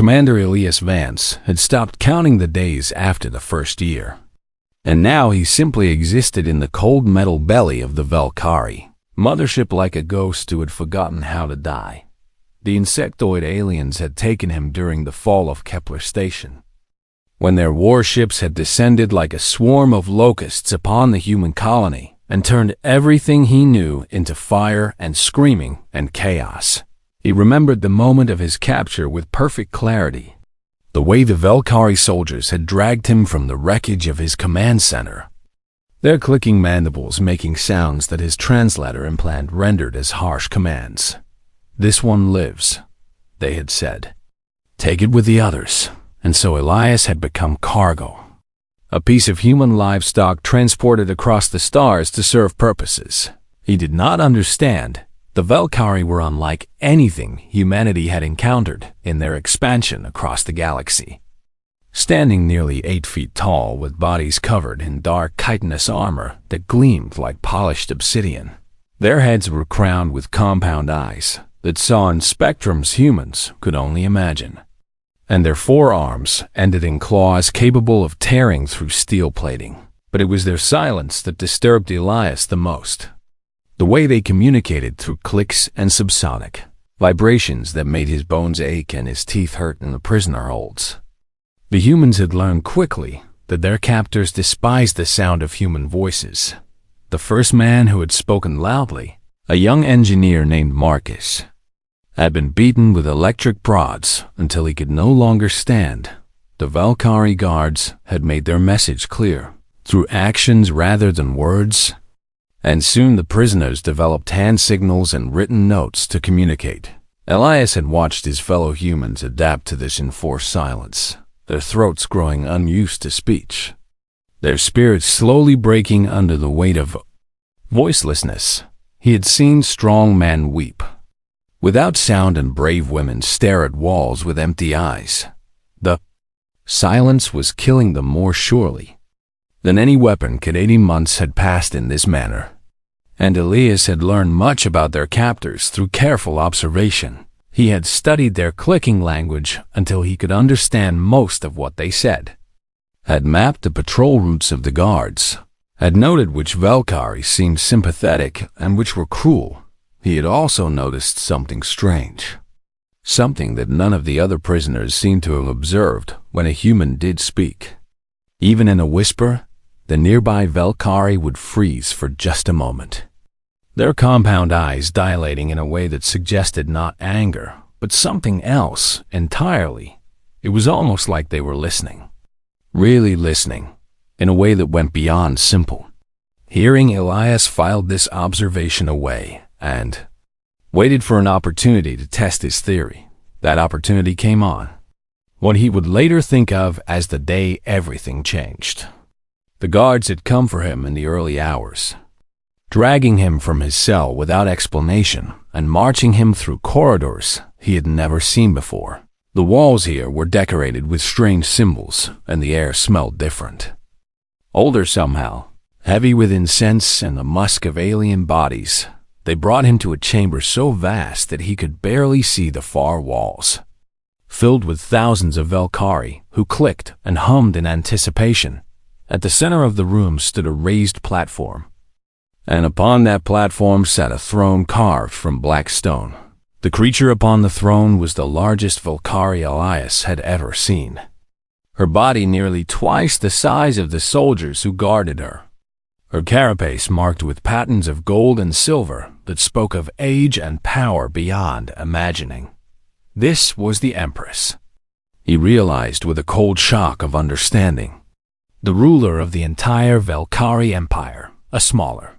Commander Elias Vance had stopped counting the days after the first year, and now he simply existed in the cold metal belly of the Valkyrie, mothership like a ghost who had forgotten how to die. The insectoid aliens had taken him during the fall of Kepler Station, when their warships had descended like a swarm of locusts upon the human colony and turned everything he knew into fire and screaming and chaos. He remembered the moment of his capture with perfect clarity. The way the Valkyrie soldiers had dragged him from the wreckage of his command center, their clicking mandibles making sounds that his translator implant rendered as harsh commands. "This one lives," they had said. "Take it with the others." And so Elias had become cargo, a piece of human livestock transported across the stars to serve purposes he did not understand. The Valkyrie were unlike anything humanity had encountered in their expansion across the galaxy. Standing nearly 8 feet tall with bodies covered in dark chitinous armor that gleamed like polished obsidian, their heads were crowned with compound eyes that saw in spectrums humans could only imagine, and their forearms ended in claws capable of tearing through steel plating. But it was their silence that disturbed Elias the most. The way they communicated through clicks and subsonic vibrations that made his bones ache and his teeth hurt in the prisoner holds. The humans had learned quickly that their captors despised the sound of human voices. The first man who had spoken loudly, a young engineer named Marcus, had been beaten with electric prods until he could no longer stand. The Valkyrie guards had made their message clear through actions rather than words, and soon the prisoners developed hand signals and written notes to communicate. Elias had watched his fellow humans adapt to this enforced silence, their throats growing unused to speech, their spirits slowly breaking under the weight of voicelessness. He had seen strong men weep without sound and brave women stare at walls with empty eyes. The silence was killing them more surely than any weapon could. 80 months had passed in this manner, and Elias had learned much about their captors through careful observation. He had studied their clicking language until he could understand most of what they said, had mapped the patrol routes of the guards, had noted which Valkyries seemed sympathetic and which were cruel. He had also noticed something strange, something that none of the other prisoners seemed to have observed when a human did speak. Even in a whisper, the nearby Valkyrie would freeze for just a moment, their compound eyes dilating in a way that suggested not anger, but something else entirely. It was almost like they were listening, really listening, in a way that went beyond simple hearing. Elias filed this observation away and waited for an opportunity to test his theory. That opportunity came on, what he would later think of as the day everything changed. The guards had come for him in the early hours, dragging him from his cell without explanation and marching him through corridors he had never seen before. The walls here were decorated with strange symbols, and the air smelled different, older somehow, heavy with incense and the musk of alien bodies. They brought him to a chamber so vast that he could barely see the far walls, filled with thousands of Valkyrie who clicked and hummed in anticipation. At the center of the room stood a raised platform, and upon that platform sat a throne carved from black stone. The creature upon the throne was the largest Valkyrie Elias had ever seen, her body nearly twice the size of the soldiers who guarded her, her carapace marked with patterns of gold and silver that spoke of age and power beyond imagining. This was the Empress, he realized with a cold shock of understanding, the ruler of the entire Valkyrie Empire. A smaller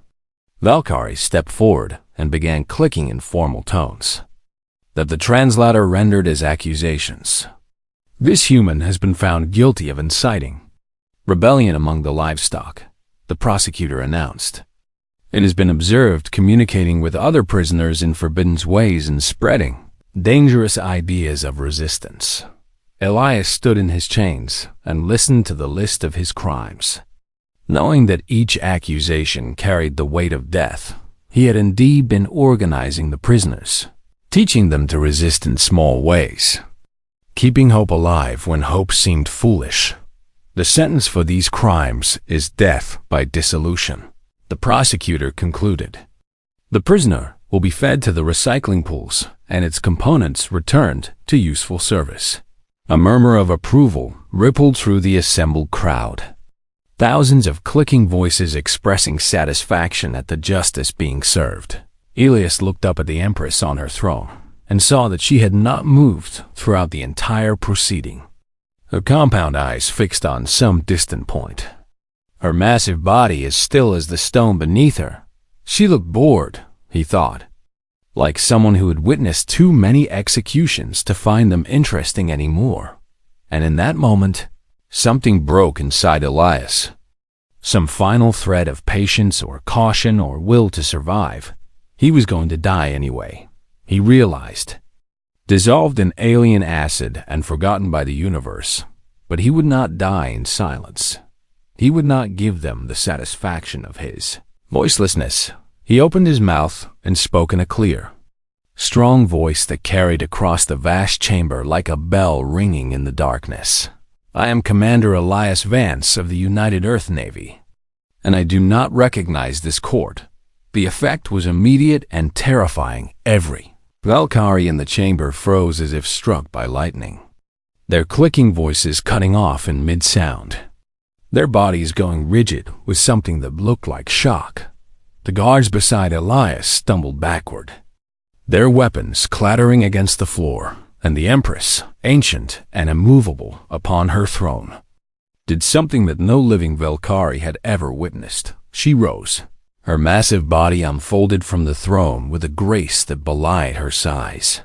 Valkyrie stepped forward and began clicking in formal tones that the translator rendered as accusations. "This human has been found guilty of inciting rebellion among the livestock," the prosecutor announced. "It has been observed communicating with other prisoners in forbidden ways and spreading dangerous ideas of resistance." Elias stood in his chains and listened to the list of his crimes. Knowing that each accusation carried the weight of death, he had indeed been organizing the prisoners, teaching them to resist in small ways, keeping hope alive when hope seemed foolish. The sentence for these crimes is death by dissolution, the prosecutor concluded. The prisoner will be fed to the recycling pools and its components returned to useful service. A murmur of approval rippled through the assembled crowd. Thousands of clicking voices expressing satisfaction at the justice being served. Elias looked up at the Empress on her throne and saw that she had not moved throughout the entire proceeding. Her compound eyes fixed on some distant point. Her massive body as still as the stone beneath her. She looked bored, he thought, like someone who had witnessed too many executions to find them interesting anymore. And in that moment, something broke inside Elias. Some final thread of patience or caution or will to survive. He was going to die anyway, he realized. Dissolved in alien acid and forgotten by the universe, but he would not die in silence. He would not give them the satisfaction of his voicelessness. He opened his mouth and spoke in a clear, strong voice that carried across the vast chamber like a bell ringing in the darkness. I am Commander Elias Vance of the United Earth Navy, and I do not recognize this court. The effect was immediate and terrifying. Every Valkyrie in the chamber froze as if struck by lightning, their clicking voices cutting off in mid-sound, their bodies going rigid with something that looked like shock. The guards beside Elias stumbled backward, their weapons clattering against the floor, and the Empress, ancient and immovable upon her throne, did something that no living Valkyrie had ever witnessed. She rose, her massive body unfolded from the throne with a grace that belied her size.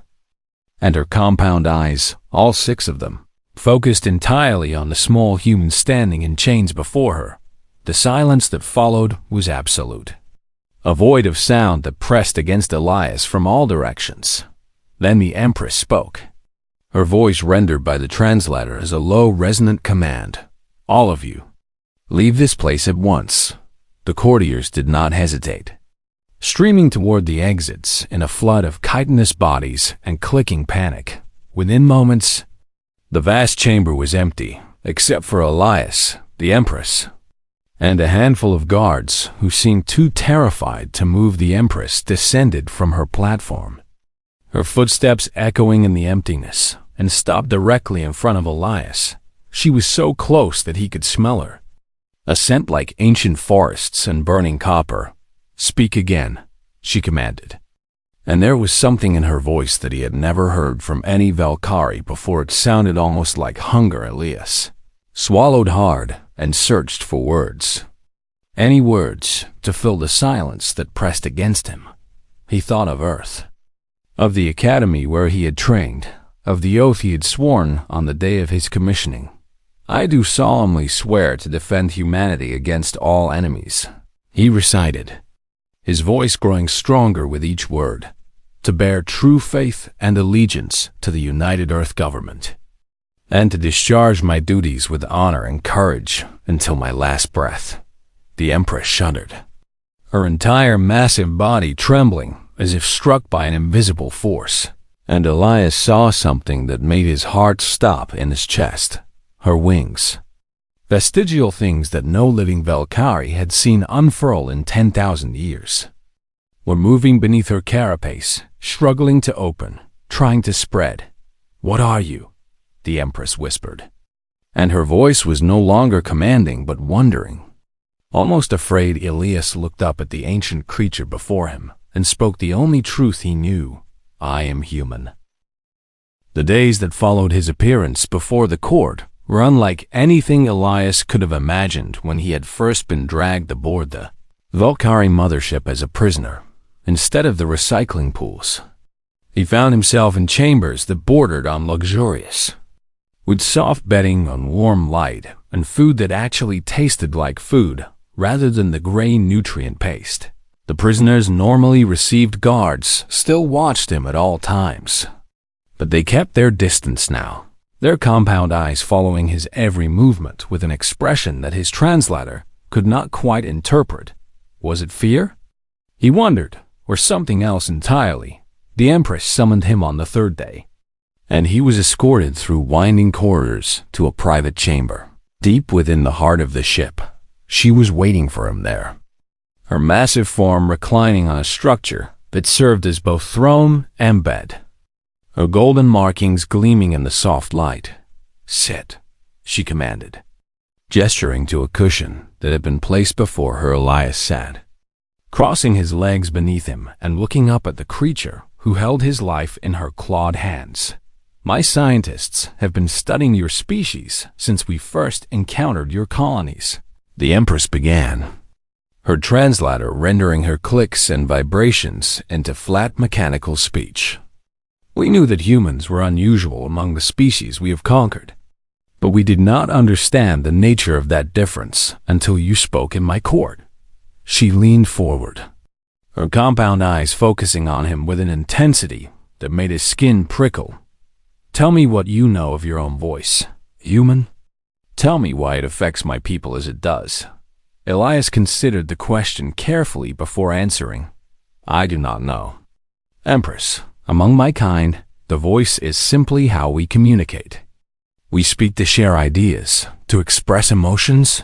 And her compound eyes, all 6 of them, focused entirely on the small human standing in chains before her. The silence that followed was absolute. A void of sound that pressed against Elias from all directions. Then the Empress spoke, her voice rendered by the translator as a low, resonant command. All of you, leave this place at once. The courtiers did not hesitate, streaming toward the exits in a flood of chitinous bodies and clicking panic. Within moments, the vast chamber was empty, except for Elias, the Empress, and a handful of guards who seemed too terrified to move. The Empress descended from her platform, her footsteps echoing in the emptiness, and stopped directly in front of Elias. She was so close that he could smell her, a scent like ancient forests and burning copper. Speak again, she commanded. And there was something in her voice that he had never heard from any Valkyrie before. It sounded almost like hunger. Elias swallowed hard and searched for words. Any words to fill the silence that pressed against him. He thought of Earth, of the academy where he had trained, of the oath he had sworn on the day of his commissioning. I do solemnly swear to defend humanity against all enemies, he recited, his voice growing stronger with each word, to bear true faith and allegiance to the United Earth Government, and to discharge my duties with honor and courage until my last breath. The Empress shuddered, her entire massive body trembling as if struck by an invisible force, and Elias saw something that made his heart stop in his chest. Her wings, vestigial things that no living Valkyrie had seen unfurl in 10,000 years, were moving beneath her carapace, struggling to open, trying to spread. What are you? The Empress whispered, and her voice was no longer commanding but wondering. Almost afraid, Elias looked up at the ancient creature before him and spoke the only truth he knew. I am human. The days that followed his appearance before the court were unlike anything Elias could have imagined when he had first been dragged aboard the Valkyrie mothership as a prisoner, instead of the recycling pools. He found himself in chambers that bordered on luxurious, with soft bedding on warm light and food that actually tasted like food rather than the gray nutrient paste. The prisoners normally received guards still watched him at all times, but they kept their distance now, their compound eyes following his every movement with an expression that his translator could not quite interpret. Was it fear? He wondered, or something else entirely. The Empress summoned him on the 3rd day. and he was escorted through winding corridors to a private chamber. Deep within the heart of the ship, she was waiting for him there, her massive form reclining on a structure that served as both throne and bed, her golden markings gleaming in the soft light. "Sit," she commanded. Gesturing to a cushion that had been placed before her, Elias sat, crossing his legs beneath him and looking up at the creature who held his life in her clawed hands. "My scientists have been studying your species since we first encountered your colonies," the Empress began, her translator rendering her clicks and vibrations into flat mechanical speech. "We knew that humans were unusual among the species we have conquered, but we did not understand the nature of that difference until you spoke in my court." She leaned forward, her compound eyes focusing on him with an intensity that made his skin prickle. "Tell me what you know of your own voice, human. Tell me why it affects my people as it does." Elias considered the question carefully before answering. "I do not know, Empress. Among my kind, the voice is simply how we communicate. We speak to share ideas, to express emotions,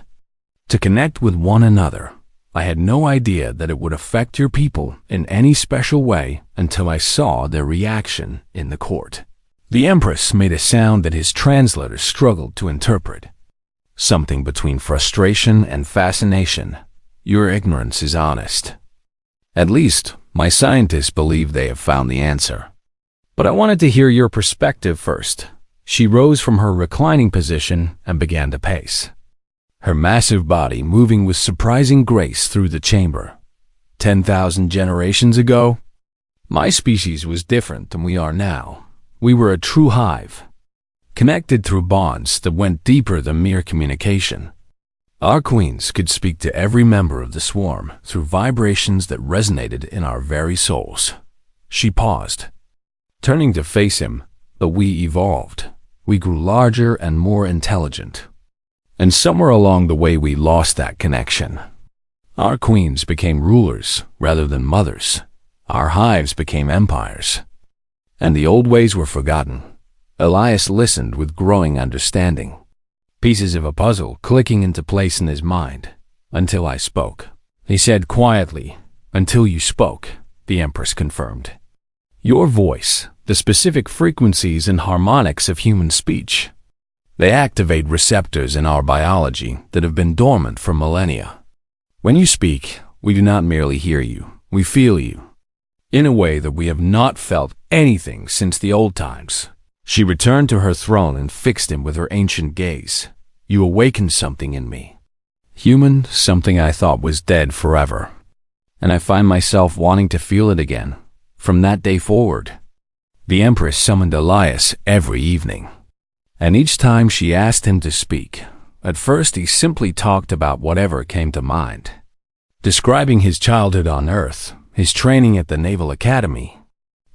to connect with one another. I had no idea that it would affect your people in any special way until I saw their reaction in the court." The Empress made a sound that his translator struggled to interpret, something between frustration and fascination. "Your ignorance is honest. At least, my scientists believe they have found the answer. But I wanted to hear your perspective first." She rose from her reclining position and began to pace, her massive body moving with surprising grace through the chamber. 10,000 generations ago, my species was different than we are now. We were a true hive, connected through bonds that went deeper than mere communication. Our queens could speak to every member of the swarm through vibrations that resonated in our very souls. She paused, turning to face him. "But we evolved. We grew larger and more intelligent. And somewhere along the way we lost that connection. Our queens became rulers rather than mothers. Our hives became empires. And the old ways were forgotten." Elias listened with growing understanding, pieces of a puzzle clicking into place in his mind. "Until I spoke," he said quietly. "Until you spoke," the Empress confirmed. "Your voice, the specific frequencies and harmonics of human speech, they activate receptors in our biology that have been dormant for millennia. When you speak, we do not merely hear you, we feel you, in a way that we have not felt anything since the old times." She returned to her throne and fixed him with her ancient gaze. "You awakened something in me, human, something I thought was dead forever. And I find myself wanting to feel it again, from that day forward." The Empress summoned Elias every evening, and each time she asked him to speak. At first he simply talked about whatever came to mind, describing his childhood on Earth, his training at the Naval Academy,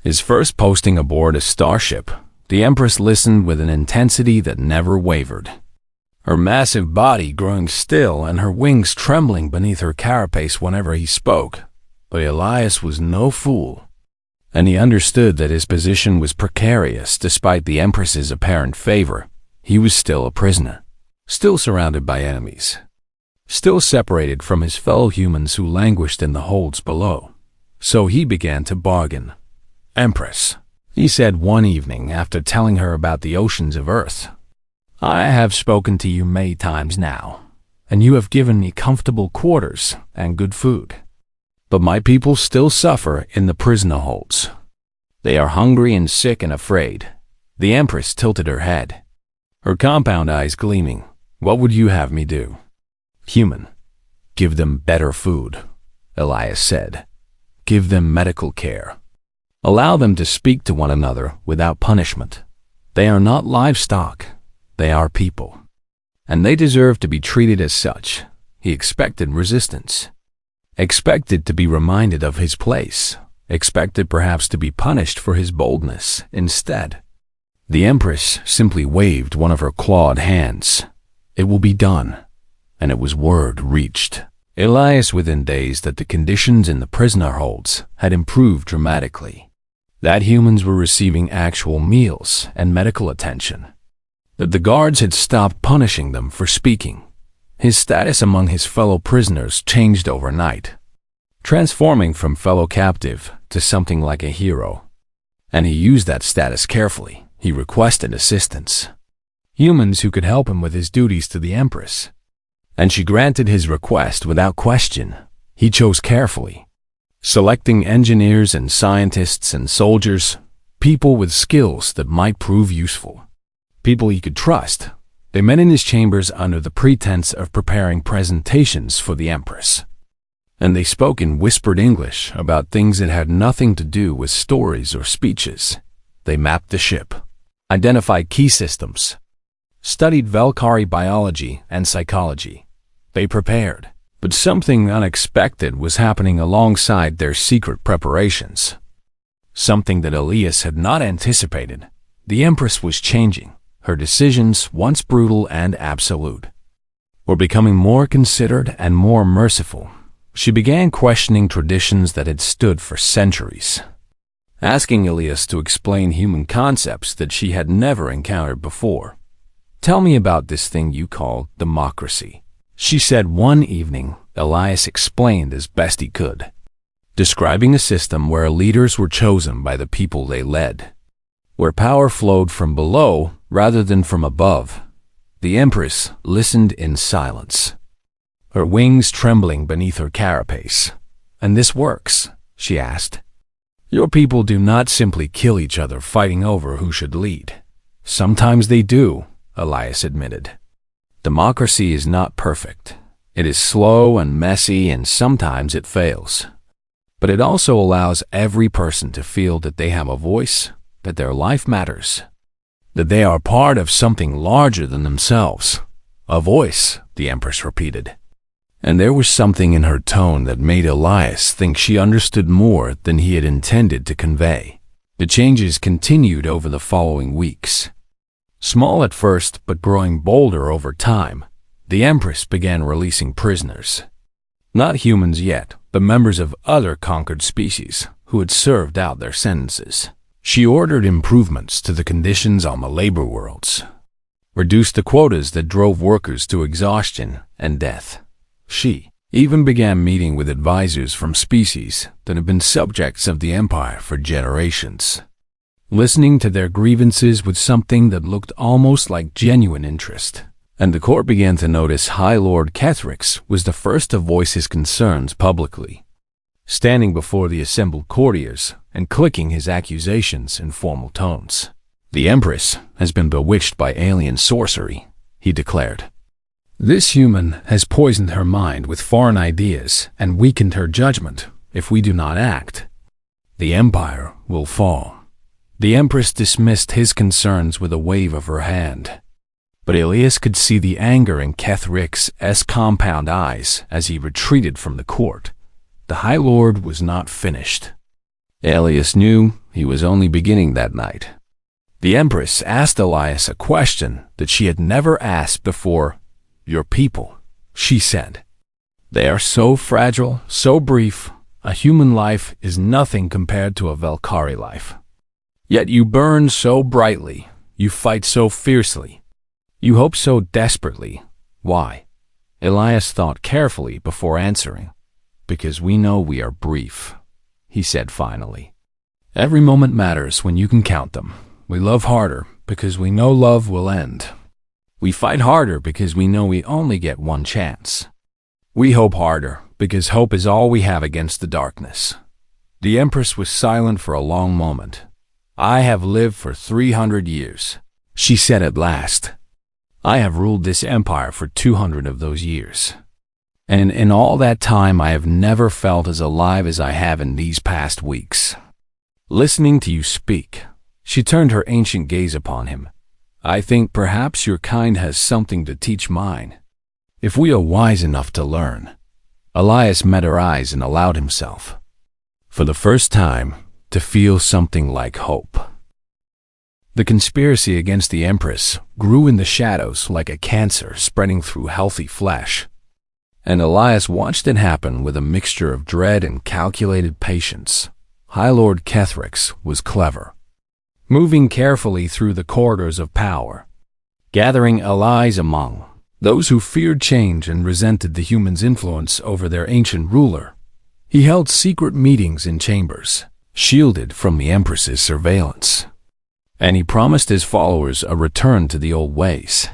his first posting aboard a starship. The Empress listened with an intensity that never wavered, her massive body growing still and her wings trembling beneath her carapace whenever he spoke. But Elias was no fool, and he understood that his position was precarious despite the Empress's apparent favor. He was still a prisoner, still surrounded by enemies, still separated from his fellow humans who languished in the holds below. So he began to bargain. "Empress," he said one evening after telling her about the oceans of Earth, "I have spoken to you many times now, and you have given me comfortable quarters and good food. But my people still suffer in the prisoner holds. They are hungry and sick and afraid." The Empress tilted her head, her compound eyes gleaming. "What would you have me do?" "Human, give them better food," Elias said. "Give them medical care. Allow them to speak to one another without punishment. They are not livestock. They are people. And they deserve to be treated as such." He expected resistance, expected to be reminded of his place, expected perhaps to be punished for his boldness. Instead, the Empress simply waved one of her clawed hands. "It will be done." And it was word reached Elias within days that the conditions in the prisoner holds had improved dramatically. that humans were receiving actual meals and medical attention, that the guards had stopped punishing them for speaking. His status among his fellow prisoners changed overnight, transforming from fellow captive to something like a hero. And he used that status carefully. He requested assistance, humans who could help him with his duties to the Empress. And she granted his request without question. He chose carefully, selecting engineers and scientists and soldiers, people with skills that might prove useful, people he could trust. They met in his chambers under the pretense of preparing presentations for the Empress. And they spoke in whispered English about things that had nothing to do with stories or speeches. They mapped the ship, identified key systems, studied Valkyrie biology and psychology. They prepared, but something unexpected was happening alongside their secret preparations. Something that Elias had not anticipated. The Empress was changing. Her decisions, once brutal and absolute, were becoming more considered and more merciful. She began questioning traditions that had stood for centuries, asking Elias to explain human concepts that she had never encountered before. "Tell me about this thing you call democracy," she said one evening. Elias explained as best he could, describing a system where leaders were chosen by the people they led, where power flowed from below rather than from above. The Empress listened in silence, her wings trembling beneath her carapace. "And this works?" she asked. "Your people do not simply kill each other fighting over who should lead." "Sometimes they do," Elias admitted. "Democracy is not perfect. It is slow and messy, and sometimes it fails. But it also allows every person to feel that they have a voice, that their life matters, that they are part of something larger than themselves." "A voice," the Empress repeated. And there was something in her tone that made Elias think she understood more than he had intended to convey. The changes continued over the following weeks. Small at first, but growing bolder over time, the Empress began releasing prisoners. Not humans yet, but members of other conquered species who had served out their sentences. She ordered improvements to the conditions on the labor worlds, reduced the quotas that drove workers to exhaustion and death. She even began meeting with advisors from species that had been subjects of the Empire for generations, listening to their grievances with something that looked almost like genuine interest. And the court began to notice High Lord Kethrix was the first to voice his concerns publicly, standing before the assembled courtiers and clicking his accusations in formal tones. "The Empress has been bewitched by alien sorcery," he declared. "This human has poisoned her mind with foreign ideas and weakened her judgment. If we do not act, the Empire will fall." The Empress dismissed his concerns with a wave of her hand, but Elias could see the anger in Kethrix's compound eyes as he retreated from the court. The High Lord was not finished. Elias knew he was only beginning that night. The Empress asked Elias a question that she had never asked before. "Your people," she said. "They are so fragile, so brief. A human life is nothing compared to a Valkyrie life. Yet you burn so brightly, you fight so fiercely, you hope so desperately. Why?" Elias thought carefully before answering. "Because we know we are brief," he said finally. "Every moment matters when you can count them. We love harder because we know love will end. We fight harder because we know we only get one chance. We hope harder because hope is all we have against the darkness." The Empress was silent for a long moment. "I have lived for 300 years, she said at last. "I have ruled this empire for 200 of those years. And in all that time I have never felt as alive as I have in these past weeks. Listening to you speak." She turned her ancient gaze upon him. "I think perhaps your kind has something to teach mine, if we are wise enough to learn." Elias met her eyes and allowed himself, for the first time, to feel something like hope. The conspiracy against the Empress grew in the shadows like a cancer spreading through healthy flesh, and Elias watched it happen with a mixture of dread and calculated patience. High Lord Kethrix was clever, moving carefully through the corridors of power, gathering allies among those who feared change and resented the humans' influence over their ancient ruler. He held secret meetings in chambers, shielded from the Empress's surveillance, and he promised his followers a return to the old ways,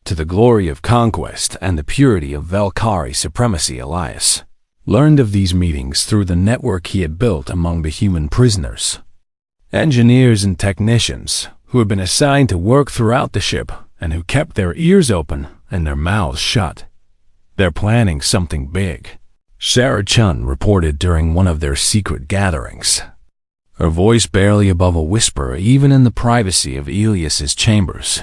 to the glory of conquest and the purity of Valkyrie supremacy. Elias learned of these meetings through the network he had built among the human prisoners, engineers and technicians who had been assigned to work throughout the ship and who kept their ears open and their mouths shut. They're planning something big, Sarah Chun reported during one of their secret gatherings, her voice barely above a whisper even in the privacy of Elias's chambers.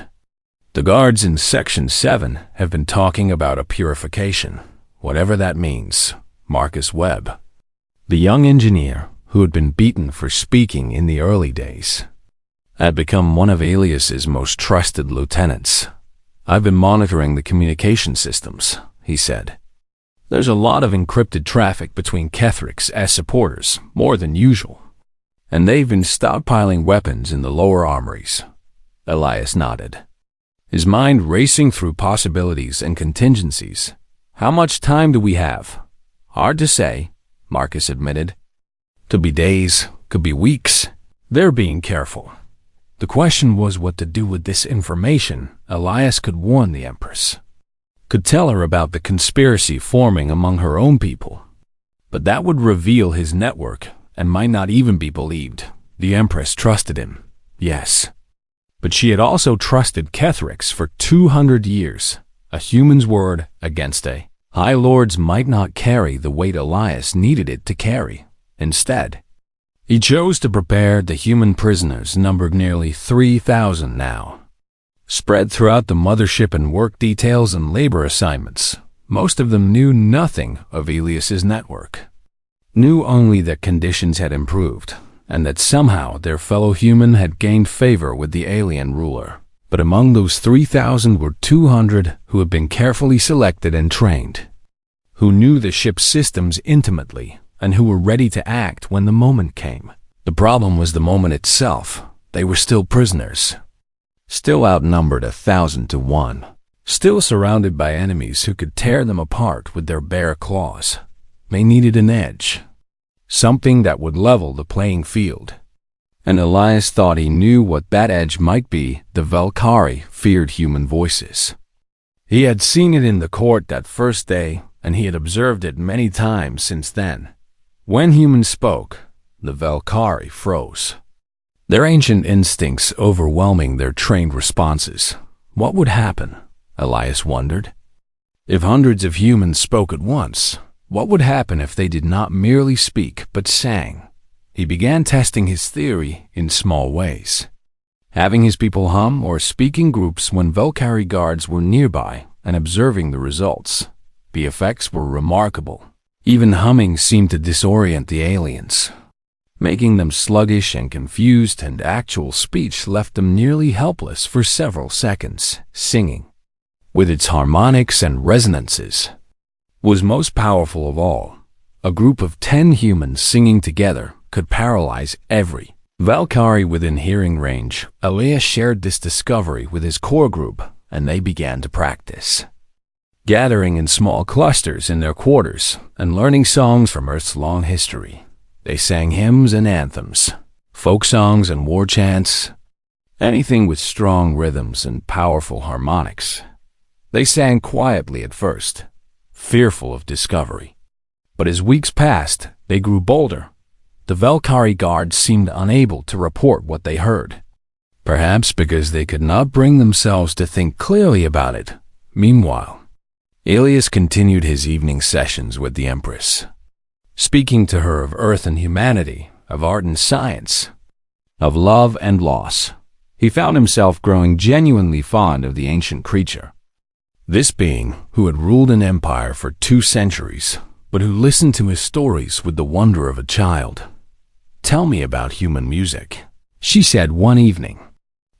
The guards in Section 7 have been talking about a purification, whatever that means. Marcus Webb, the young engineer who had been beaten for speaking in the early days, had become one of Elias's most trusted lieutenants. I've been monitoring the communication systems, he said. There's a lot of encrypted traffic between Kethrix's supporters, more than usual, and they've been stockpiling weapons in the lower armories. Elias nodded, his mind racing through possibilities and contingencies. How much time do we have? Hard to say, Marcus admitted. Could be days, could be weeks. They're being careful. The question was what to do with this information. Elias could warn the Empress, could tell her about the conspiracy forming among her own people, but that would reveal his network and might not even be believed. The Empress trusted him, yes, but she had also trusted Kethrix for 200 years. A human's word against a High Lord's might not carry the weight Elias needed it to carry. Instead, he chose to prepare the human prisoners, numbered nearly 3,000 now, spread throughout the mothership in work details and labor assignments. Most of them knew nothing of Elias's network, knew only that conditions had improved and that somehow their fellow human had gained favor with the alien ruler. But among those 3,000 were 200 who had been carefully selected and trained, who knew the ship's systems intimately, and who were ready to act when the moment came. The problem was the moment itself. They were still prisoners, still outnumbered 1,000 to 1, still surrounded by enemies who could tear them apart with their bare claws. They needed an edge, something that would level the playing field. And Elias thought he knew what that edge might be. The Valkyrie feared human voices. He had seen it in the court that first day, and he had observed it many times since then. When humans spoke, the Valkyrie froze, their ancient instincts overwhelming their trained responses. What would happen, Elias wondered, if hundreds of humans spoke at once? What would happen if they did not merely speak but sang? He began testing his theory in small ways, having his people hum or speak in groups when Valkyrie guards were nearby and observing the results. The effects were remarkable. Even humming seemed to disorient the aliens, making them sluggish and confused, and actual speech left them nearly helpless for several seconds. Singing, with its harmonics and resonances, was most powerful of all. A group of 10 humans singing together could paralyze every Valkyrie within hearing range. Elias shared this discovery with his core group, and they began to practice, gathering in small clusters in their quarters and learning songs from Earth's long history. They sang hymns and anthems, folk songs and war chants, anything with strong rhythms and powerful harmonics. They sang quietly at first, fearful of discovery. But as weeks passed, they grew bolder. The Valkyrie guards seemed unable to report what they heard, perhaps because they could not bring themselves to think clearly about it. Meanwhile, Elias continued his evening sessions with the Empress, speaking to her of Earth and humanity, of art and science, of love and loss. He found himself growing genuinely fond of the ancient creature, this being who had ruled an empire for 2 centuries, but who listened to his stories with the wonder of a child. "Tell me about human music," she said one evening.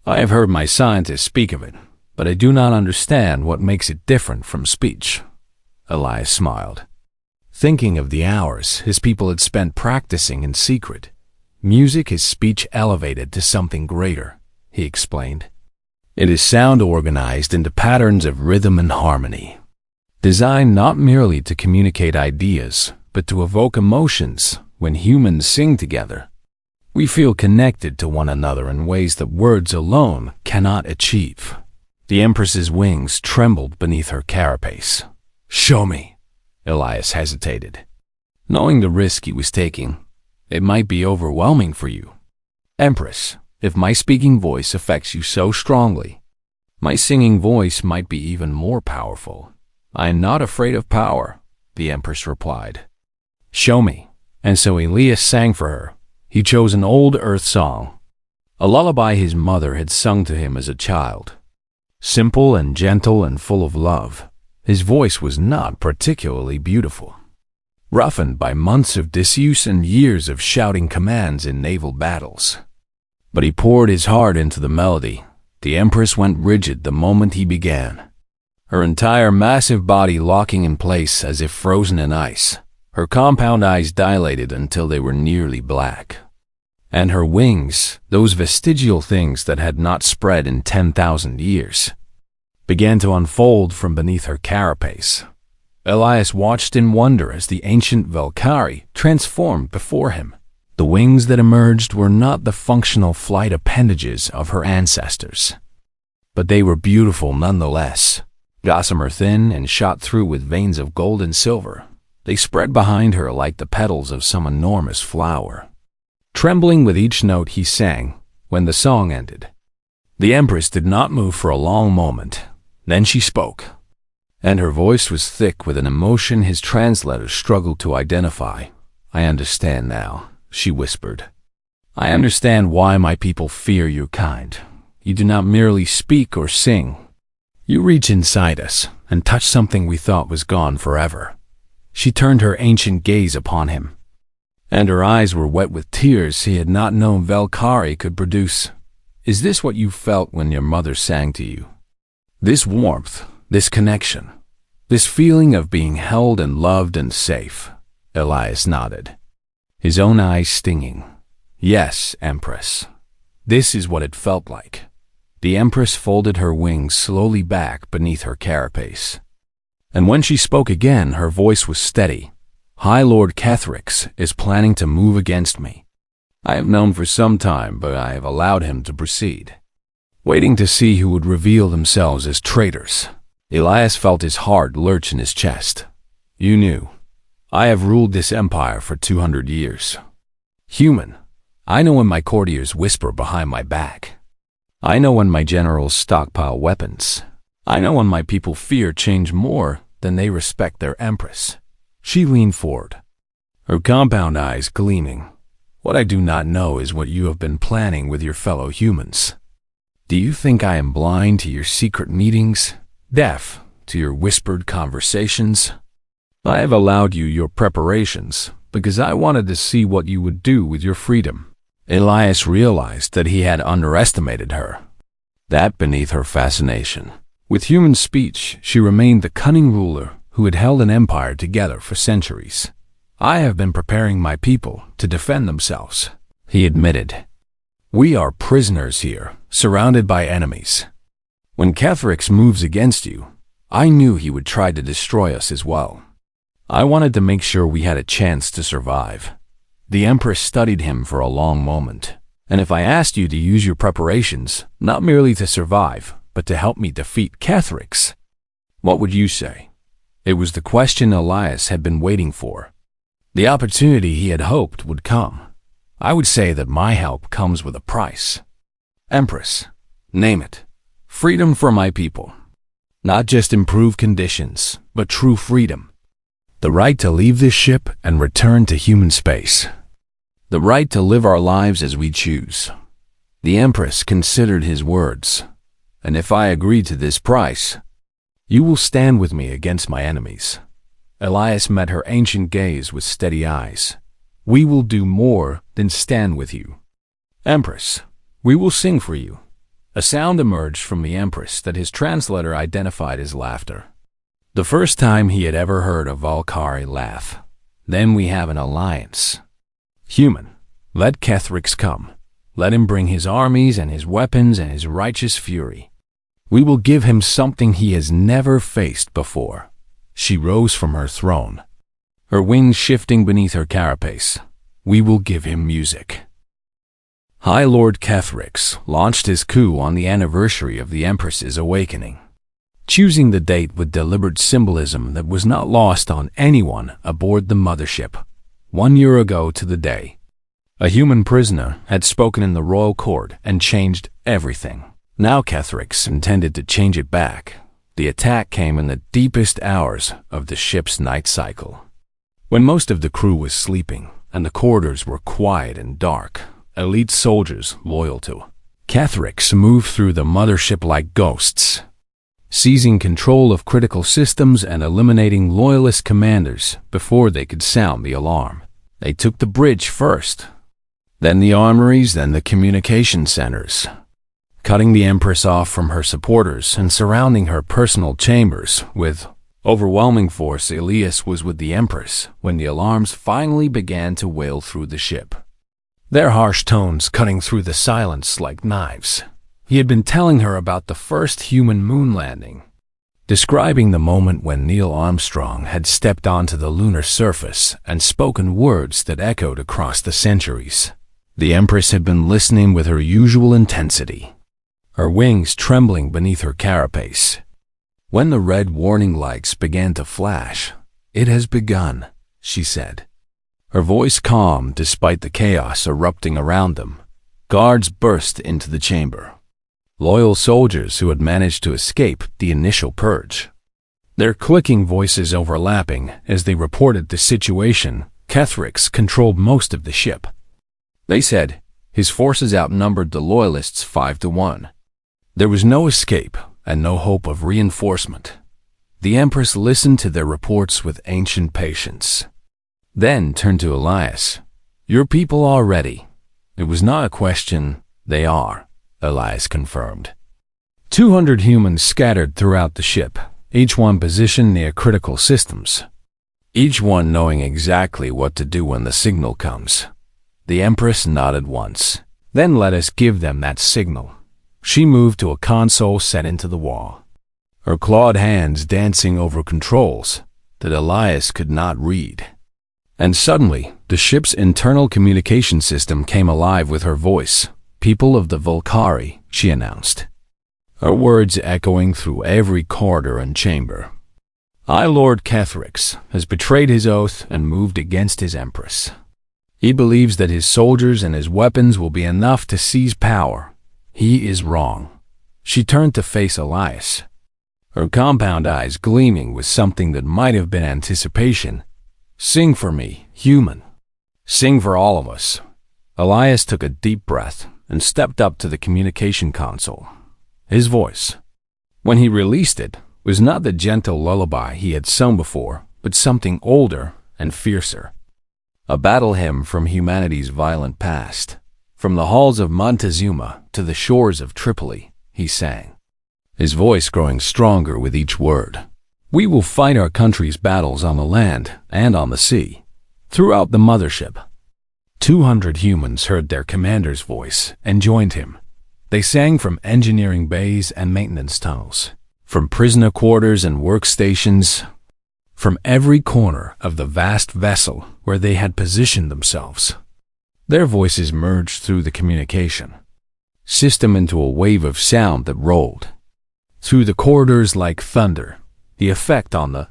"I have heard my scientists speak of it, but I do not understand what makes it different from speech." Elias smiled, thinking of the hours his people had spent practicing in secret, Music is speech elevated to something greater, he explained. It is sound organized into patterns of rhythm and harmony, designed not merely to communicate ideas, but to evoke emotions. When humans sing together, we feel connected to one another in ways that words alone cannot achieve. The Empress's wings trembled beneath her carapace. "Show me." Elias hesitated, knowing the risk he was taking. It might be overwhelming for you. "Empress, if my speaking voice affects you so strongly, my singing voice might be even more powerful." "I am not afraid of power," the Empress replied. "Show me." And so Elias sang for her. He chose an old Earth song, a lullaby his mother had sung to him as a child. Simple and gentle and full of love, his voice was not particularly beautiful, roughened by months of disuse and years of shouting commands in naval battles. But he poured his heart into the melody. The Empress went rigid the moment he began, her entire massive body locking in place as if frozen in ice. Her compound eyes dilated until they were nearly black. And her wings, those vestigial things that had not spread in 10,000 years, began to unfold from beneath her carapace. Elias watched in wonder as the ancient Valkyrie transformed before him. The wings that emerged were not the functional flight appendages of her ancestors, but they were beautiful nonetheless. Gossamer thin and shot through with veins of gold and silver, they spread behind her like the petals of some enormous flower, trembling with each note he sang. When the song ended, the Empress did not move for a long moment. Then she spoke, and her voice was thick with an emotion his translator struggled to identify. "I understand now," she whispered. "I understand why my people fear your kind. You do not merely speak or sing. You reach inside us and touch something we thought was gone forever." She turned her ancient gaze upon him, and her eyes were wet with tears he had not known Valkyrie could produce. "Is this what you felt when your mother sang to you? This warmth, this connection, this feeling of being held and loved and safe?" Elias nodded, his own eyes stinging. "Yes, Empress. This is what it felt like." The Empress folded her wings slowly back beneath her carapace, and when she spoke again, her voice was steady. "High Lord Kethrix is planning to move against me. I have known for some time, but I have allowed him to proceed, waiting to see who would reveal themselves as traitors." Elias felt his heart lurch in his chest. "You knew. I have ruled this empire for 200 years. Human, I know when my courtiers whisper behind my back. I know when my generals stockpile weapons. I know when my people fear change more than they respect their Empress." She leaned forward, her compound eyes gleaming. "What I do not know is what you have been planning with your fellow humans. Do you think I am blind to your secret meetings, deaf to your whispered conversations? I have allowed you your preparations because I wanted to see what you would do with your freedom." Elias realized that he had underestimated her, that beneath her fascination with human speech, she remained the cunning ruler who had held an empire together for centuries. "I have been preparing my people to defend themselves," he admitted. "We are prisoners here, surrounded by enemies. When Kethrix moves against you, I knew he would try to destroy us as well. I wanted to make sure we had a chance to survive." The Empress studied him for a long moment. "And if I asked you to use your preparations, not merely to survive, but to help me defeat Kethrix, what would you say?" It was the question Elias had been waiting for, the opportunity he had hoped would come. "I would say that my help comes with a price. Empress, name it. Freedom for my people. Not just improved conditions, but true freedom. The right to leave this ship and return to human space. The right to live our lives as we choose." The Empress considered his words. "And if I agree to this price, you will stand with me against my enemies." Elias met her ancient gaze with steady eyes. "We will do more than stand with you. Empress, we will sing for you." A sound emerged from the Empress that his translator identified as laughter. The first time he had ever heard a Valkyrie laugh. "Then we have an alliance. Human, Let Kethrix come. Let him bring his armies and his weapons and his righteous fury. We will give him something he has never faced before." She rose from her throne, her wings shifting beneath her carapace. "We will give him music." High Lord Kethrix launched his coup on the anniversary of the Empress's awakening, choosing the date with deliberate symbolism that was not lost on anyone aboard the mothership. 1 year ago to the day, a human prisoner had spoken in the royal court and changed everything. Now Kethrix intended to change it back. The attack came in the deepest hours of the ship's night cycle, when most of the crew was sleeping and the corridors were quiet and dark. Elite soldiers loyal to Kethrix moved through the mothership like ghosts, seizing control of critical systems and eliminating loyalist commanders before they could sound the alarm. They took the bridge first, then the armories, then the communication centers, cutting the Empress off from her supporters and surrounding her personal chambers with overwhelming force. Elias was with the Empress when the alarms finally began to wail through the ship, their harsh tones cutting through the silence like knives. He had been telling her about the first human moon landing, describing the moment when Neil Armstrong had stepped onto the lunar surface and spoken words that echoed across the centuries. The Empress had been listening with her usual intensity, her wings trembling beneath her carapace. When the red warning lights began to flash, "It has begun," she said, her voice calm despite the chaos erupting around them. Guards burst into the chamber, loyal soldiers who had managed to escape the initial purge, their clicking voices overlapping as they reported the situation. Kethrix controlled most of the ship. They said his forces outnumbered the loyalists 5-1. There was no escape and no hope of reinforcement. The Empress listened to their reports with ancient patience, then turned to Elias. "Your people are ready." It was not a question. "They are," Elias confirmed. 200 humans scattered throughout the ship, each one positioned near critical systems, each one knowing exactly what to do when the signal comes. The Empress nodded once. "Then let us give them that signal." She moved to a console set into the wall, her clawed hands dancing over controls that Elias could not read. And suddenly, the ship's internal communication system came alive with her voice. "People of the Volcari," she announced, her words echoing through every corridor and chamber. "High Lord Kethrix has betrayed his oath and moved against his Empress. He believes that his soldiers and his weapons will be enough to seize power. He is wrong." She turned to face Elias, her compound eyes gleaming with something that might have been anticipation. "Sing for me, human. Sing for all of us." Elias took a deep breath and stepped up to the communication console. His voice, when he released it, was not the gentle lullaby he had sung before, but something older and fiercer. A battle hymn from humanity's violent past. From the halls of Montezuma to the shores of Tripoli, he sang, his voice growing stronger with each word. "We will fight our country's battles on the land and on the sea, throughout the mothership." 200 humans heard their commander's voice and joined him. They sang from engineering bays and maintenance tunnels, from prisoner quarters and workstations, from every corner of the vast vessel where they had positioned themselves. Their voices merged through the communication system into a wave of sound that rolled through the corridors like thunder. The effect on the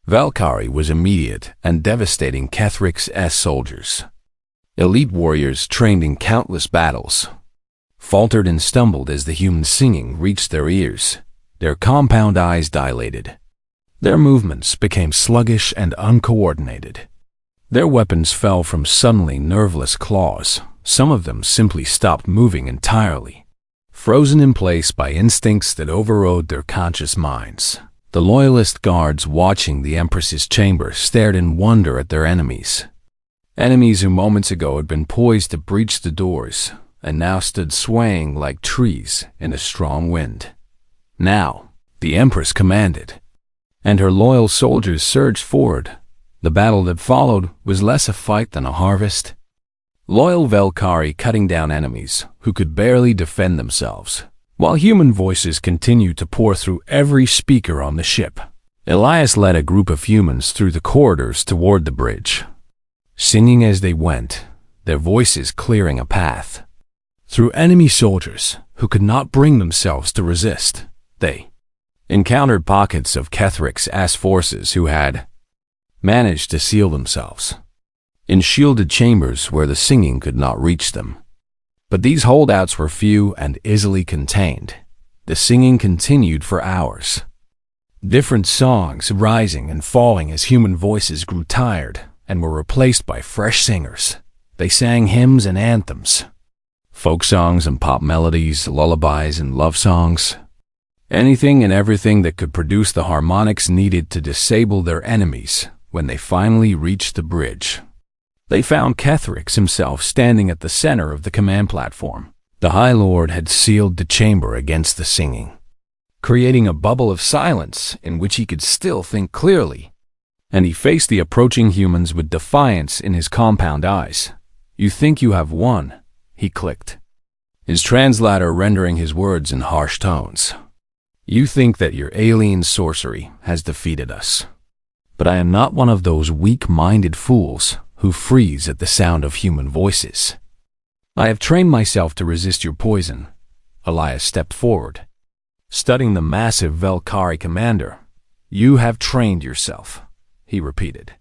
Valkyrie was immediate and devastating. Kethrix's soldiers, elite warriors trained in countless battles, faltered and stumbled as the human singing reached their ears. Their compound eyes dilated. Their movements became sluggish and uncoordinated. Their weapons fell from suddenly nerveless claws. Some of them simply stopped moving entirely, frozen in place by instincts that overrode their conscious minds. The loyalist guards watching the Empress's chamber stared in wonder at their enemies. Enemies who moments ago had been poised to breach the doors and now stood swaying like trees in a strong wind. Now, the Empress commanded, and her loyal soldiers surged forward. The battle that followed was less a fight than a harvest. Loyal Velkari cutting down enemies who could barely defend themselves, while human voices continued to pour through every speaker on the ship. Elias led a group of humans through the corridors toward the bridge, singing as they went, their voices clearing a path. Through enemy soldiers who could not bring themselves to resist, they encountered pockets of Kethric's ass forces who had managed to seal themselves in shielded chambers where the singing could not reach them. But these holdouts were few and easily contained. The singing continued for hours, different songs rising and falling as human voices grew tired and were replaced by fresh singers. They sang hymns and anthems, folk songs and pop melodies, lullabies and love songs, anything and everything that could produce the harmonics needed to disable their enemies. When they finally reached the bridge, they found Kethrix himself standing at the center of the command platform. The High Lord had sealed the chamber against the singing, creating a bubble of silence in which he could still think clearly. And he faced the approaching humans with defiance in his compound eyes. "You think you have won," he clicked, his translator rendering his words in harsh tones. "You think that your alien sorcery has defeated us. But I am not one of those weak-minded fools who freeze at the sound of human voices. I have trained myself to resist your poison." Elias stepped forward, studying the massive Velkari commander. "You have trained yourself," he repeated.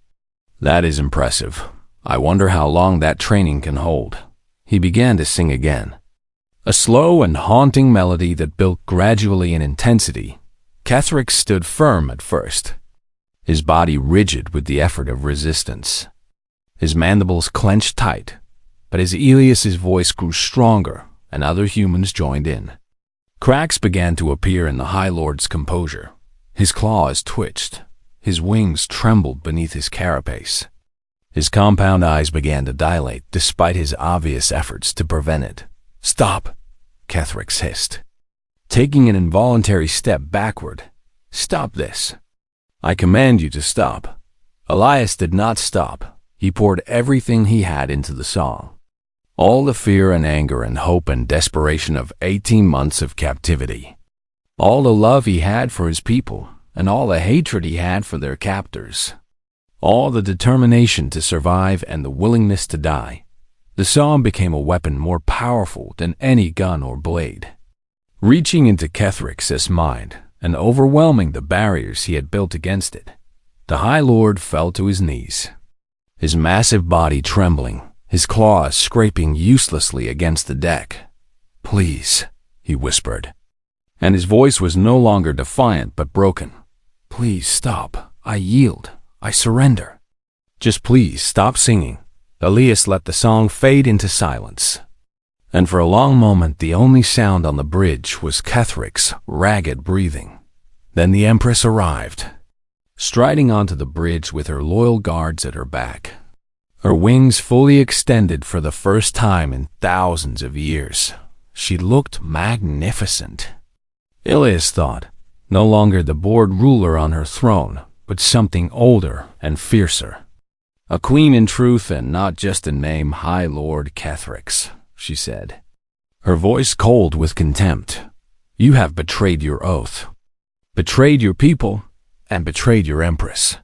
"That is impressive. I wonder how long that training can hold." He began to sing again, a slow and haunting melody that built gradually in intensity. Kethrix stood firm at first, his body rigid with the effort of resistance, his mandibles clenched tight. But as Elias's voice grew stronger and other humans joined in, cracks began to appear in the High Lord's composure. His claws twitched, his wings trembled beneath his carapace. His compound eyes began to dilate despite his obvious efforts to prevent it. "Stop," Kethrix hissed, taking an involuntary step backward. "Stop this. I command you to stop." Elias did not stop. He poured everything he had into the song. All the fear and anger and hope and desperation of 18 months of captivity. All the love he had for his people and all the hatred he had for their captors. All the determination to survive and the willingness to die. The song became a weapon more powerful than any gun or blade, reaching into Kethrix's mind and overwhelming the barriers he had built against it. The High Lord fell to his knees, his massive body trembling, his claws scraping uselessly against the deck. "Please," he whispered, and his voice was no longer defiant but broken. "Please stop. I yield. I surrender. Just please stop singing." Elias let the song fade into silence, and for a long moment the only sound on the bridge was Kethrix's ragged breathing. Then the Empress arrived, striding onto the bridge with her loyal guards at her back, her wings fully extended for the first time in thousands of years. She looked magnificent. Elias thought, no longer the bored ruler on her throne, but something older and fiercer. "A queen in truth and not just a name, High Lord Kethrix," she said, her voice cold with contempt. "You have betrayed your oath, betrayed your people, and betrayed your Empress.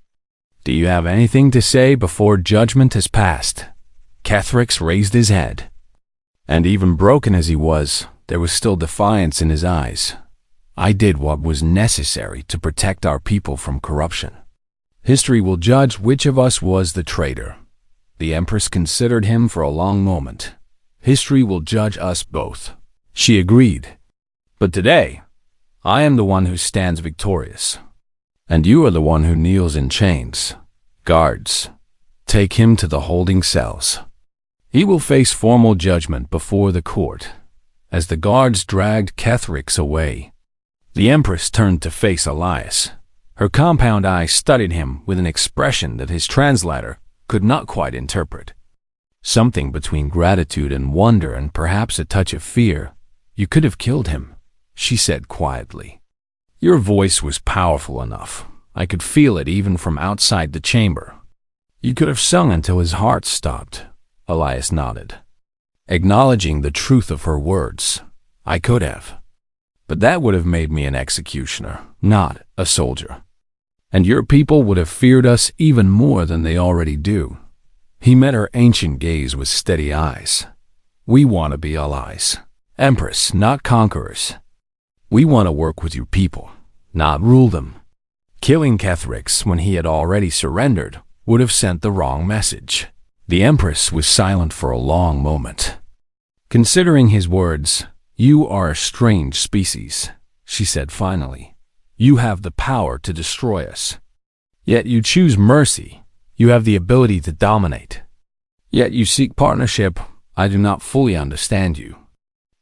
Do you have anything to say before judgment has passed?" Kethrix raised his head, and even broken as he was, there was still defiance in his eyes. "I did what was necessary to protect our people from corruption. History will judge which of us was the traitor." The Empress considered him for a long moment. "History will judge us both," she agreed. "But today, I am the one who stands victorious, and you are the one who kneels in chains. Guards, take him to the holding cells. He will face formal judgment before the court." As the guards dragged Kethrix away, the Empress turned to face Elias. Her compound eyes studied him with an expression that his translator could not quite interpret. Something between gratitude and wonder and perhaps a touch of fear. "You could have killed him," she said quietly. "Your voice was powerful enough. I could feel it even from outside the chamber. You could have sung until his heart stopped. Elias nodded, acknowledging the truth of her words. I could have. But that would have made me an executioner, not a soldier. And your people would have feared us even more than they already do. He met her ancient gaze with steady eyes. We want to be allies. Empress, not conquerors. We want to work with your people, not rule them. Killing Kethrix when he had already surrendered would have sent the wrong message. The Empress was silent for a long moment. Considering his words, "You are a strange species," she said finally. "You have the power to destroy us. Yet you choose mercy. You have the ability to dominate. Yet you seek partnership. I do not fully understand you.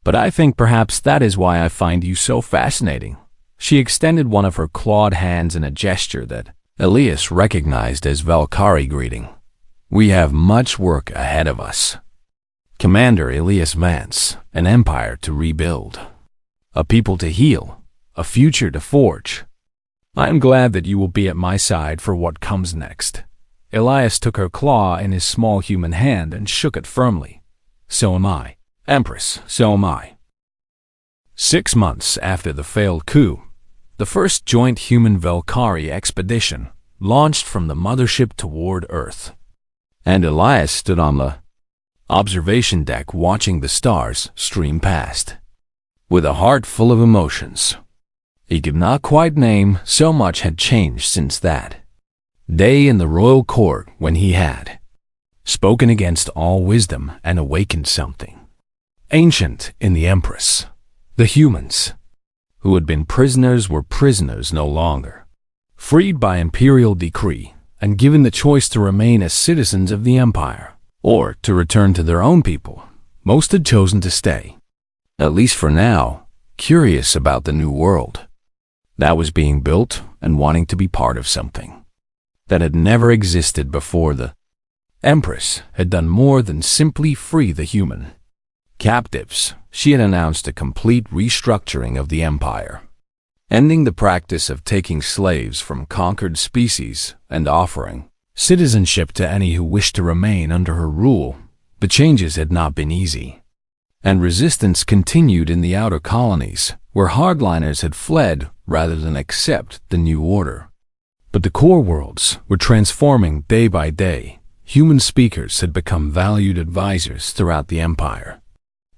But I think perhaps that is why I find you so fascinating." She extended one of her clawed hands in a gesture that Elias recognized as Valkyrie greeting. "We have much work ahead of us. Commander Elias Vance, an empire to rebuild, a people to heal, a future to forge. I am glad that you will be at my side for what comes next." Elias took her claw in his small human hand and shook it firmly. "So am I, Empress, so am I." 6 months after the failed coup, the first joint human-Valkyrie expedition launched from the mothership toward Earth. And Elias stood on the observation deck watching the stars stream past, with a heart full of emotions. He could not quite name, so much had changed since that day in the royal court when he had spoken against all wisdom and awakened something ancient in the Empress. The humans who had been prisoners were prisoners no longer, freed by imperial decree and given the choice to remain as citizens of the empire or to return to their own people. Most had chosen to stay, at least for now, curious about the new world that was being built and wanting to be part of something that had never existed before. The Empress had done more than simply free the human captives. She had announced a complete restructuring of the empire, ending the practice of taking slaves from conquered species and offering citizenship to any who wished to remain under her rule. The changes had not been easy, and resistance continued in the outer colonies, where hardliners had fled rather than accept the new order. But the core worlds were transforming day by day. Human speakers had become valued advisors throughout the empire,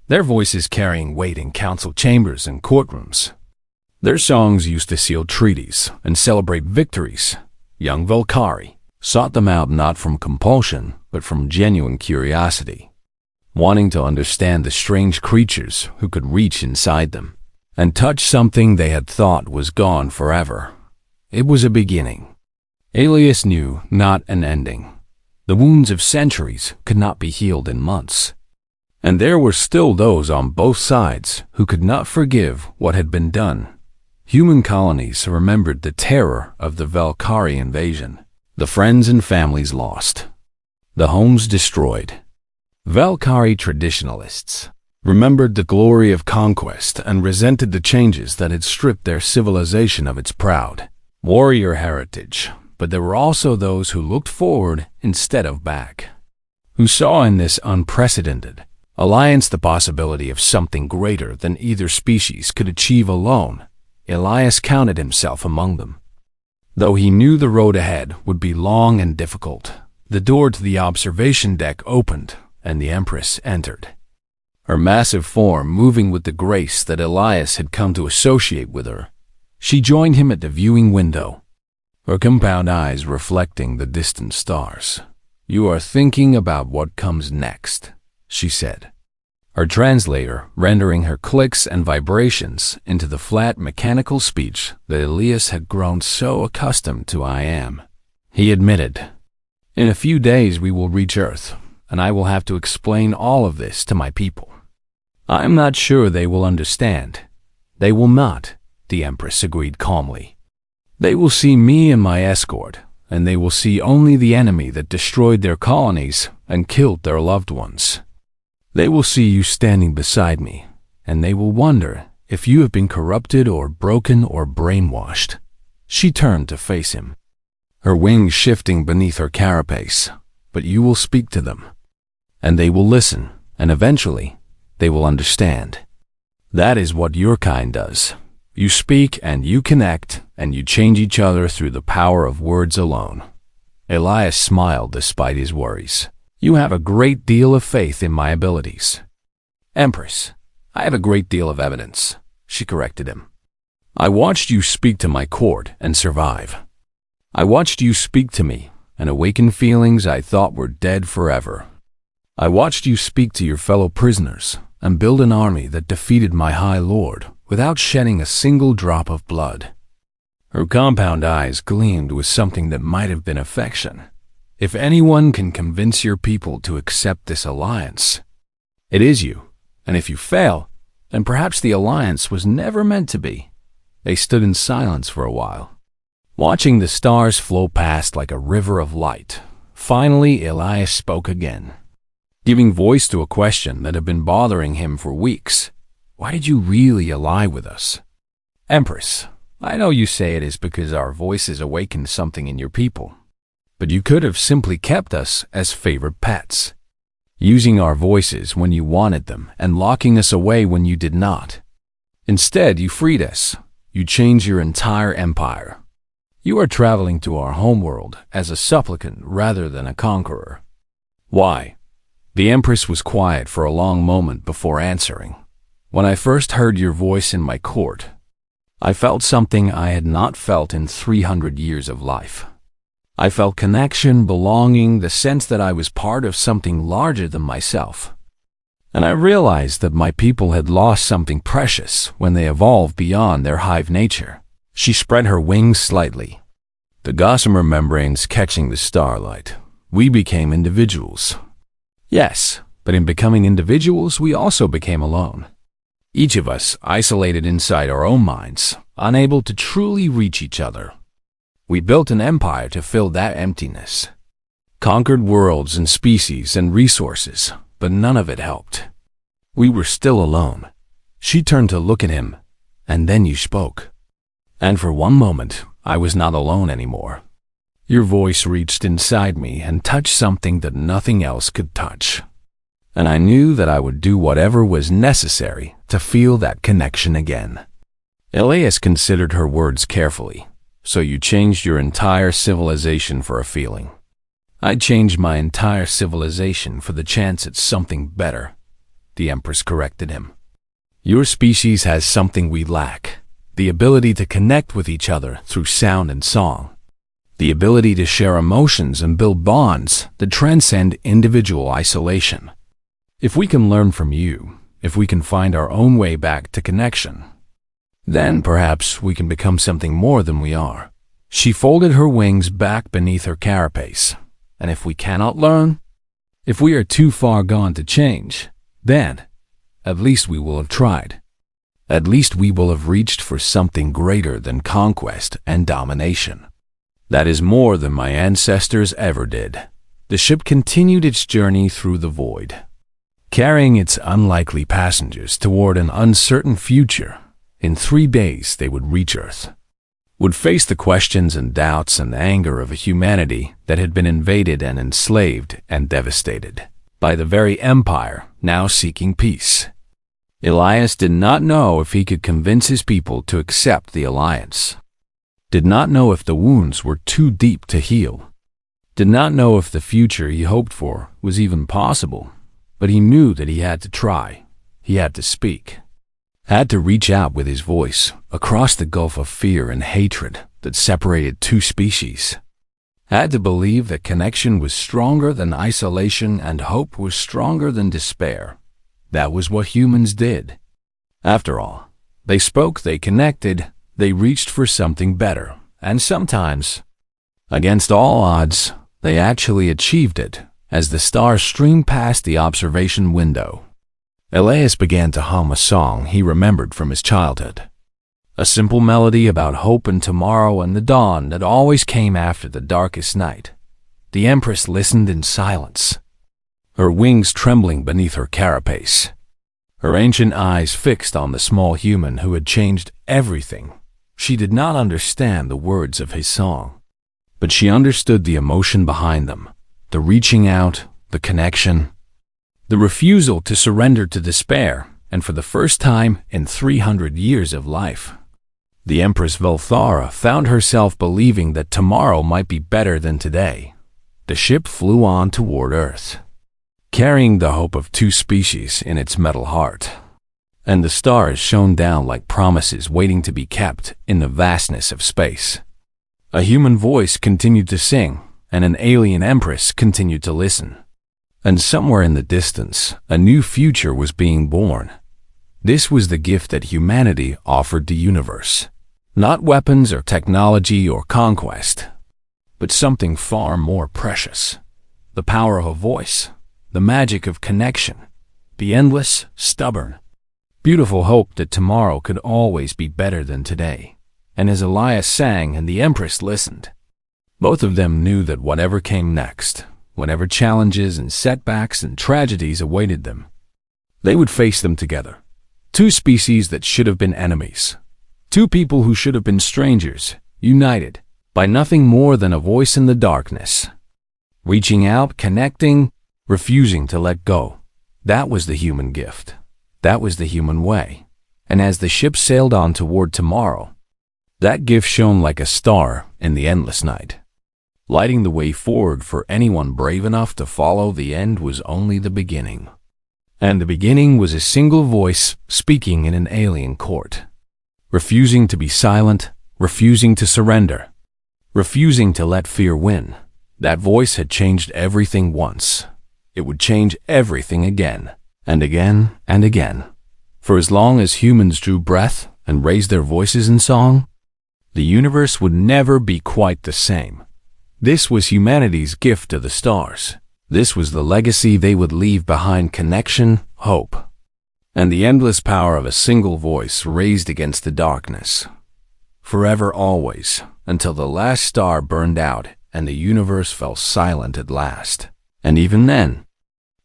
their voices carrying weight in council chambers and courtrooms. Their songs used to seal treaties and celebrate victories. Young Valkyrie sought them out not from compulsion, but from genuine curiosity, wanting to understand the strange creatures who could reach inside them and touch something they had thought was gone forever. It was a beginning. Elias knew, not an ending. The wounds of centuries could not be healed in months. And there were still those on both sides who could not forgive what had been done. Human colonies remembered the terror of the Valkyrie invasion, the friends and families lost, the homes destroyed. Valkyrie traditionalists remembered the glory of conquest and resented the changes that had stripped their civilization of its proud warrior heritage. But there were also those who looked forward instead of back, who saw in this unprecedented alliance the possibility of something greater than either species could achieve alone. Elias counted himself among them. Though he knew the road ahead would be long and difficult, the door to the observation deck opened, and the Empress entered, her massive form moving with the grace that Elias had come to associate with her. She joined him at the viewing window, her compound eyes reflecting the distant stars. "You are thinking about what comes next," she said, her translator rendering her clicks and vibrations into the flat mechanical speech that Elias had grown so accustomed to. "I am," he admitted. "In a few days we will reach Earth, and I will have to explain all of this to my people. I am not sure they will understand." "They will not," the Empress agreed calmly. "They will see me and my escort, and they will see only the enemy that destroyed their colonies and killed their loved ones. They will see you standing beside me, and they will wonder if you have been corrupted or broken or brainwashed." She turned to face him, her wings shifting beneath her carapace. "But you will speak to them. and they will listen, and eventually, they will understand. That is what your kind does. You speak and you connect, and you change each other through the power of words alone. Elias smiled despite his worries. You have a great deal of faith in my abilities. Empress, I have a great deal of evidence, she corrected him. I watched you speak to my court and survive. I watched you speak to me and awaken feelings I thought were dead forever. I watched you speak to your fellow prisoners and build an army that defeated my High Lord without shedding a single drop of blood. Her compound eyes gleamed with something that might have been affection. If anyone can convince your people to accept this alliance, it is you. And if you fail, then perhaps the alliance was never meant to be. They stood in silence for a while, watching the stars flow past like a river of light. Finally, Elias spoke again, giving voice to a question that had been bothering him for weeks. Why did you really ally with us? Empress, I know you say it is because our voices awakened something in your people, but you could have simply kept us as favored pets, using our voices when you wanted them and locking us away when you did not. Instead, you freed us. You changed your entire empire. You are traveling to our homeworld as a supplicant rather than a conqueror. Why? The Empress was quiet for a long moment before answering. When I first heard your voice in my court, I felt something I had not felt in 300 years of life. I felt connection, belonging, the sense that I was part of something larger than myself. And I realized that my people had lost something precious when they evolved beyond their hive nature. She spread her wings slightly, the gossamer membranes catching the starlight. We became individuals. Yes, but in becoming individuals, we also became alone. Each of us isolated inside our own minds, unable to truly reach each other. We built an empire to fill that emptiness, conquered worlds and species and resources, but none of it helped. We were still alone. She turned to look at him, and then you spoke. And for one moment, I was not alone anymore. Your voice reached inside me and touched something that nothing else could touch. And I knew that I would do whatever was necessary to feel that connection again. Elias considered her words carefully. So you changed your entire civilization for a feeling. I changed my entire civilization for the chance at something better, the Empress corrected him. Your species has something we lack, the ability to connect with each other through sound and song, the ability to share emotions and build bonds that transcend individual isolation. If we can learn from you, if we can find our own way back to connection, then perhaps we can become something more than we are. She folded her wings back beneath her carapace. And if we cannot learn, if we are too far gone to change, then at least we will have tried. At least we will have reached for something greater than conquest and domination. That is more than my ancestors ever did. The ship continued its journey through the void, carrying its unlikely passengers toward an uncertain future. In 3 days they would reach Earth, would face the questions and doubts and anger of a humanity that had been invaded and enslaved and devastated by the very empire now seeking peace. Elias did not know if he could convince his people to accept the alliance, did not know if the wounds were too deep to heal, did not know if the future he hoped for was even possible, but he knew that he had to try, he had to speak. Had to reach out with his voice across the gulf of fear and hatred that separated 2 species. Had to believe that connection was stronger than isolation and hope was stronger than despair. That was what humans did. After all, they spoke, they connected, they reached for something better, and sometimes, against all odds, they actually achieved it as the stars streamed past the observation window. Elias began to hum a song he remembered from his childhood. A simple melody about hope and tomorrow and the dawn that always came after the darkest night. The Empress listened in silence, her wings trembling beneath her carapace, her ancient eyes fixed on the small human who had changed everything. She did not understand the words of his song, but she understood the emotion behind them, the reaching out, the connection. The refusal to surrender to despair, and for the first time in 300 years of life, the Empress Velthara found herself believing that tomorrow might be better than today. The ship flew on toward Earth, carrying the hope of two species in its metal heart. And the stars shone down like promises waiting to be kept in the vastness of space. A human voice continued to sing, and an alien empress continued to listen. And somewhere in the distance, a new future was being born. This was the gift that humanity offered the universe. Not weapons or technology or conquest, but something far more precious. The power of a voice, the magic of connection, the endless, stubborn, beautiful hope that tomorrow could always be better than today. And as Elias sang and the Empress listened, both of them knew that whatever came next, whatever challenges and setbacks and tragedies awaited them, they would face them together. Two species that should have been enemies. Two people who should have been strangers, united by nothing more than a voice in the darkness. Reaching out, connecting, refusing to let go. That was the human gift. That was the human way. And as the ship sailed on toward tomorrow, that gift shone like a star in the endless night. Lighting the way forward for anyone brave enough to follow. The end was only the beginning. And the beginning was a single voice speaking in an alien court, refusing to be silent, refusing to surrender, refusing to let fear win. That voice had changed everything once. It would change everything again, and again, and again. For as long as humans drew breath and raised their voices in song, the universe would never be quite the same. This was humanity's gift to the stars. This was the legacy they would leave behind: connection, hope, and the endless power of a single voice raised against the darkness. Forever, always, until the last star burned out and the universe fell silent at last. And even then,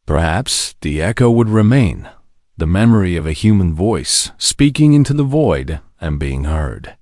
perhaps the echo would remain, the memory of a human voice speaking into the void and being heard.